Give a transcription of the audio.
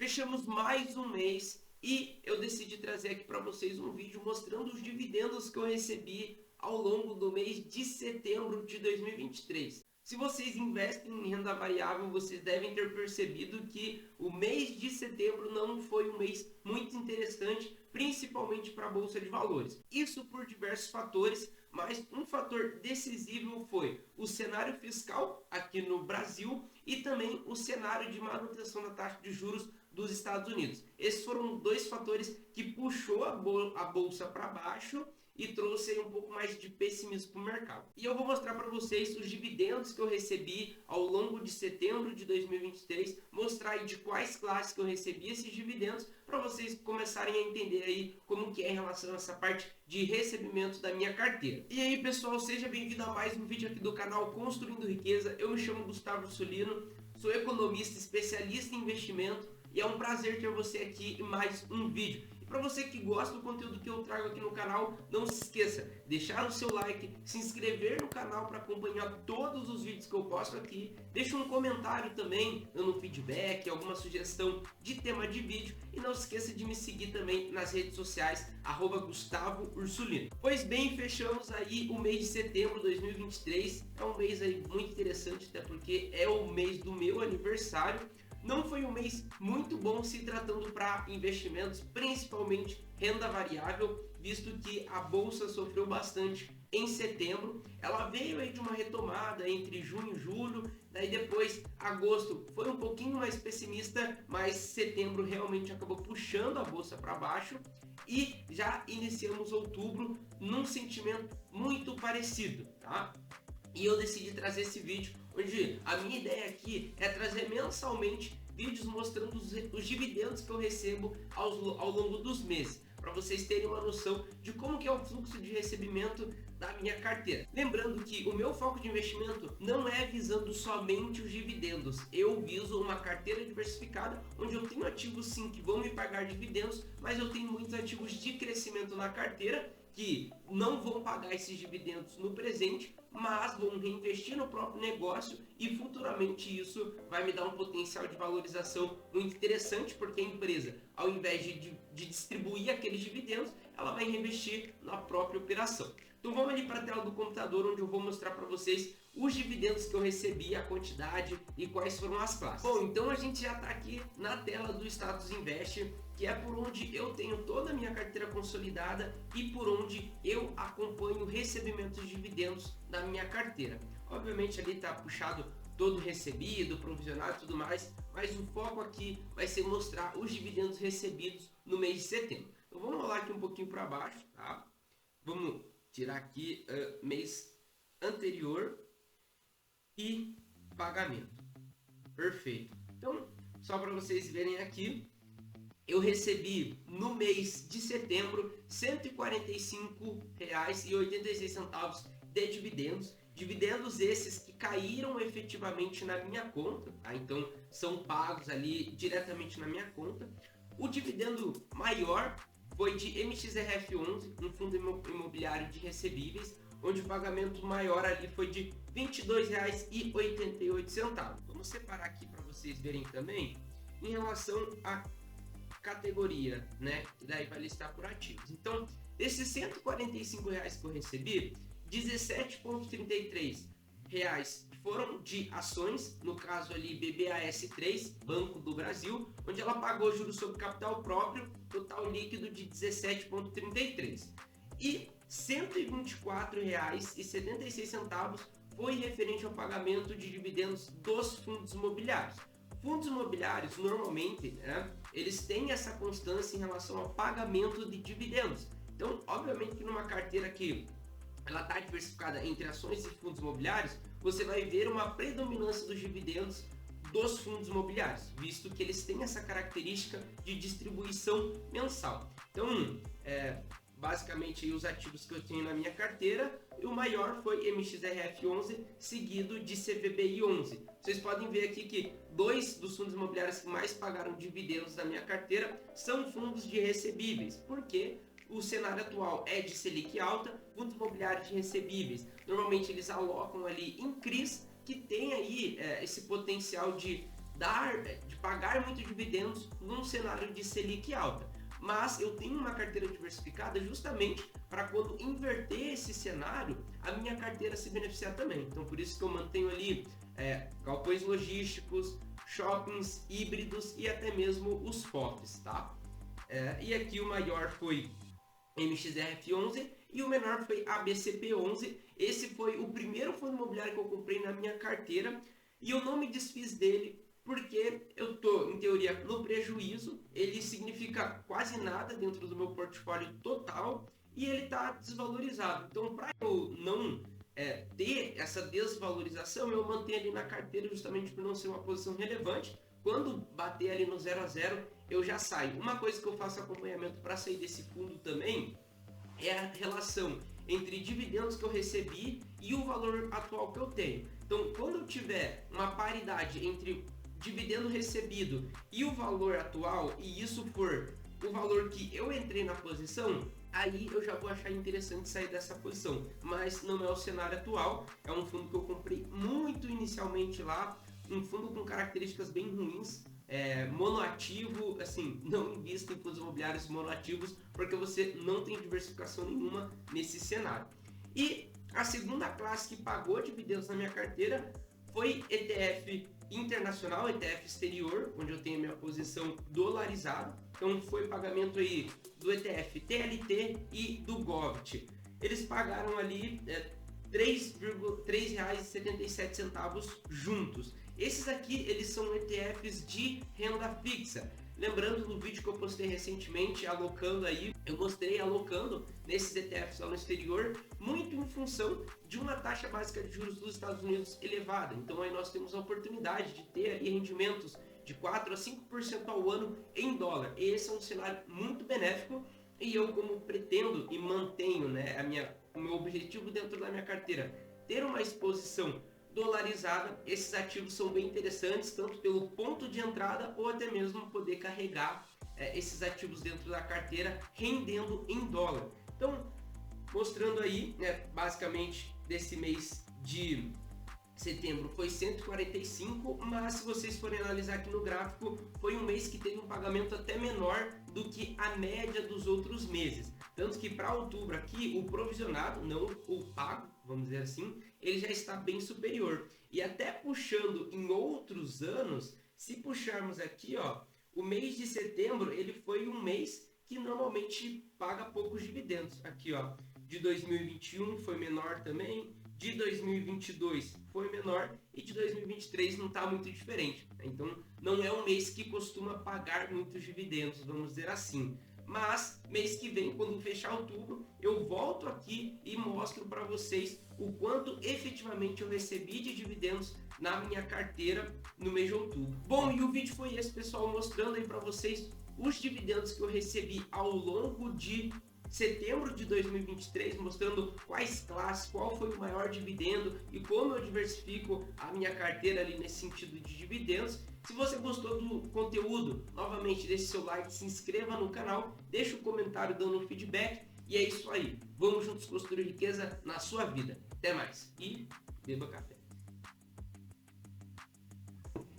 Fechamos mais um mês e eu decidi trazer aqui para vocês um vídeo mostrando os dividendos que eu recebi ao longo do mês de setembro de 2023. Se vocês investem em renda variável, vocês devem ter percebido que o mês de setembro não foi um mês muito interessante, principalmente para a Bolsa de Valores. Isso por diversos fatores, mas um fator decisivo foi o cenário fiscal aqui no Brasil e também o cenário de manutenção da taxa de juros dos Estados Unidos. Esses foram dois fatores que puxou a bolsa para baixo e trouxe um pouco mais de pessimismo para o mercado. E eu vou mostrar para vocês os dividendos que eu recebi ao longo de setembro de 2023, mostrar aí de quais classes que eu recebi esses dividendos, para vocês começarem a entender aí como que é em relação a essa parte de recebimento da minha carteira. E aí, pessoal, seja bem-vindo a mais um vídeo aqui do canal Construindo Riqueza. Eu me chamo Gustavo Ursulino, sou economista especialista em investimento e é um prazer ter você aqui em mais um vídeo. Para você que gosta do conteúdo que eu trago aqui no canal, não se esqueça, deixar o seu like, se inscrever no canal para acompanhar todos os vídeos que eu posto aqui, deixa um comentário também, dando um feedback, alguma sugestão de tema de vídeo e não se esqueça de me seguir também nas redes sociais, @Gustavo Ursulino. Pois bem, fechamos aí o mês de setembro de 2023, é um mês aí muito interessante, até porque é o mês do meu aniversário. Não foi um mês muito bom se tratando para investimentos, principalmente renda variável, visto que a bolsa sofreu bastante em setembro. Ela veio aí de uma retomada entre junho e julho, daí depois agosto foi um pouquinho mais pessimista, mas setembro realmente acabou puxando a bolsa para baixo e já iniciamos outubro num sentimento muito parecido, tá? E eu decidi trazer esse vídeo, onde a minha ideia aqui é trazer mensalmente vídeos mostrando os dividendos que eu recebo ao longo dos meses, para vocês terem uma noção de como que é o fluxo de recebimento da minha carteira. Lembrando que o meu foco de investimento não é visando somente os dividendos, eu viso uma carteira diversificada, onde eu tenho ativos sim que vão me pagar dividendos, mas eu tenho muitos ativos de crescimento na carteira, que não vão pagar esses dividendos no presente, mas vão reinvestir no próprio negócio e futuramente isso vai me dar um potencial de valorização muito interessante, porque a empresa, ao invés de distribuir aqueles dividendos, ela vai reinvestir na própria operação. Então vamos ali para a tela do computador, onde eu vou mostrar para vocês os dividendos que eu recebi, a quantidade e quais foram as classes. Bom, então a gente já está aqui na tela do Status Invest, que é por onde eu tenho toda a minha carteira consolidada e por onde eu acompanho o recebimento de dividendos da minha carteira. Obviamente ali está puxado todo recebido, provisionado e tudo mais, mas o foco aqui vai ser mostrar os dividendos recebidos no mês de setembro. Então vamos rolar aqui um pouquinho para baixo, tá? Vamos tirar aqui mês anterior e pagamento. Perfeito. Então, só para vocês verem aqui, eu recebi no mês de setembro R$ 145,86 de dividendos. Dividendos esses que caíram efetivamente na minha conta, tá? Então são pagos ali diretamente na minha conta. O dividendo maior foi de MXRF11, um fundo imobiliário de recebíveis, onde o pagamento maior ali foi de R$ 22,88. Vamos separar aqui para vocês verem também em relação a categoria, né? E daí vai listar por ativos. Então, desses R$ 145 que eu recebi, R$ 17,33 foram de ações, no caso ali BBAS3, Banco do Brasil, onde ela pagou juros sobre capital próprio, total líquido de 17,33. E R$ 124,76 foi referente ao pagamento de dividendos dos fundos imobiliários. Fundos imobiliários, normalmente, né, eles têm essa constância em relação ao pagamento de dividendos. Então, obviamente que numa carteira que ela está diversificada entre ações e fundos imobiliários, você vai ver uma predominância dos dividendos dos fundos imobiliários, visto que eles têm essa característica de distribuição mensal. Então, basicamente os ativos que eu tenho na minha carteira, o maior foi MXRF11, seguido de CVBI11. Vocês podem ver aqui que dois dos fundos imobiliários que mais pagaram dividendos da minha carteira são fundos de recebíveis, porque o cenário atual é de Selic alta, fundos imobiliários de recebíveis, normalmente eles alocam ali em CRIs, que tem aí esse potencial de de pagar muito dividendos num cenário de Selic alta. Mas eu tenho uma carteira diversificada justamente para quando inverter esse cenário, a minha carteira se beneficiar também. Então por isso que eu mantenho ali galpões logísticos, shoppings híbridos e até mesmo os FOFs, tá? E aqui o maior foi MXRF11 e o menor foi ABCP11. Esse foi o primeiro fundo imobiliário que eu comprei na minha carteira e eu não me desfiz dele porque eu tô, em teoria, no prejuízo. Ele significa quase nada dentro do meu portfólio total e ele está desvalorizado. Então, para eu não ter essa desvalorização, eu mantenho ali na carteira justamente por não ser uma posição relevante. Quando bater ali no 0 a 0, eu já saio. Uma coisa que eu faço acompanhamento para sair desse fundo também é a relação entre dividendos que eu recebi e o valor atual que eu tenho. Então, quando eu tiver uma paridade entre dividendo recebido e o valor atual, e isso for o valor que eu entrei na posição, aí eu já vou achar interessante sair dessa posição. Mas não é o cenário atual, é um fundo que eu comprei muito inicialmente lá, um fundo com características bem ruins, monoativo. Assim, não invista em fundos imobiliários monoativos, porque você não tem diversificação nenhuma nesse cenário. E a segunda classe que pagou dividendos na minha carteira foi ETF internacional, ETF exterior, onde eu tenho a minha posição dolarizada. Então foi pagamento aí do ETF TLT e do GOVT. Eles pagaram ali R$ 3,77 juntos. Esses aqui, eles são ETFs de renda fixa. Lembrando do vídeo que eu postei recentemente, alocando aí, eu mostrei alocando nesses ETFs lá no exterior, muito em função de uma taxa básica de juros dos Estados Unidos elevada. Então aí nós temos a oportunidade de ter aí rendimentos de 4 a 5% ao ano em dólar. Esse é um cenário muito benéfico e eu, como pretendo e mantenho, né, o meu objetivo dentro da minha carteira, ter uma exposição dolarizada, esses ativos são bem interessantes, tanto pelo ponto de entrada ou até mesmo poder carregar esses ativos dentro da carteira rendendo em dólar. Então, mostrando aí, né, basicamente desse mês de setembro foi 145, mas se vocês forem analisar aqui no gráfico, foi um mês que teve um pagamento até menor do que a média dos outros meses. Tanto que para outubro aqui, o provisionado, não o pago, vamos dizer assim, ele já está bem superior. E até puxando em outros anos, se puxarmos aqui, ó, o mês de setembro, ele foi um mês que normalmente paga poucos dividendos. Aqui, ó, de 2021 foi menor também, de 2022 foi menor e de 2023 não está muito diferente. Então, não é um mês que costuma pagar muitos dividendos, vamos dizer assim. Mas mês que vem, quando fechar outubro, eu volto aqui e mostro para vocês o quanto efetivamente eu recebi de dividendos na minha carteira no mês de outubro. Bom, e o vídeo foi esse, pessoal, mostrando aí para vocês os dividendos que eu recebi ao longo de setembro de 2023, mostrando quais classes, qual foi o maior dividendo e como eu diversifico a minha carteira ali nesse sentido de dividendos. Se você gostou do conteúdo, novamente deixe seu like, se inscreva no canal, deixe um comentário dando um feedback e é isso aí. Vamos juntos construir riqueza na sua vida. Até mais e beba café.